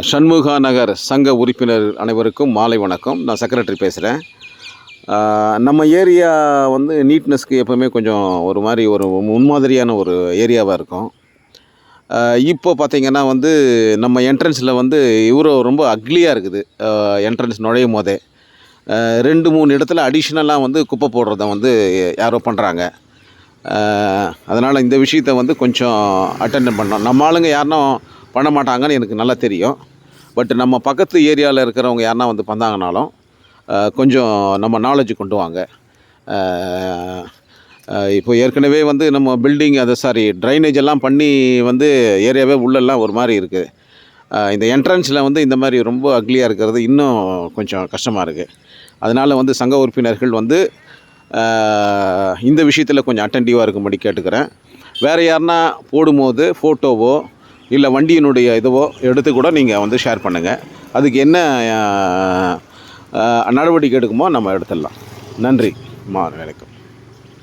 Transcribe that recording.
சண்முகா நகர் சங்க உறுப்பினர் அனைவருக்கும் மாலை வணக்கம். நான் செக்ரட்டரி பேசுகிறேன். நம்ம ஏரியா வந்து நீட்னஸ்க்கு எப்போவுமே கொஞ்சம் ஒரு மாதிரி ஒரு முன்மாதிரியான ஒரு ஏரியாவாக இருக்கும். இப்போ பார்த்திங்கன்னா வந்து நம்ம என்ட்ரன்ஸில் வந்து இவ்வளோ ரொம்ப அக்லியாக இருக்குது. என்ட்ரன்ஸ் நுழையும் போதே 2-3 இடத்துல அடிஷ்னலாக வந்து குப்பை போடுறத வந்து யாரோ பண்ணுறாங்க. அதனால் இந்த விஷயத்த வந்து கொஞ்சம் அட்டெண்ட் பண்ணோம். நம்ம ஆளுங்க யாருன்னா பண்ண மாட்டாங்கன்னு எனக்கு நல்லா தெரியும். பட் நம்ம பக்கத்து ஏரியாவில் இருக்கிறவங்க யாருன்னா வந்து பண்ணாங்கனாலும் கொஞ்சம் நம்ம நாலேஜ் கொண்டு வாங்க. இப்போ ஏற்கனவே வந்து நம்ம பில்டிங் ட்ரைனேஜ் எல்லாம் பண்ணி வந்து ஏரியாவே உள்ளெல்லாம் ஒரு மாதிரி இருக்குது. இந்த என்ட்ரன்ஸில் வந்து இந்த மாதிரி ரொம்ப அக்லியாக இருக்கிறது இன்னும் கொஞ்சம் கஷ்டமாக இருக்குது. அதனால் வந்து சங்க உறுப்பினர்கள் வந்து இந்த விஷயத்தில் கொஞ்சம் அட்டென்டிவாக இருக்கும்படி கேட்டுக்கிறேன். வேறு யாருன்னா போடும்போது ஃபோட்டோவோ இல்லை வண்டியினுடைய இதுவோ எடுத்து கூட நீங்கள் வந்து ஷேர் பண்ணுங்கள். அதுக்கு என்ன நடவடிக்கை எடுக்குமோ நம்ம எடுத்துடலாம். நன்றி. வணக்கம்.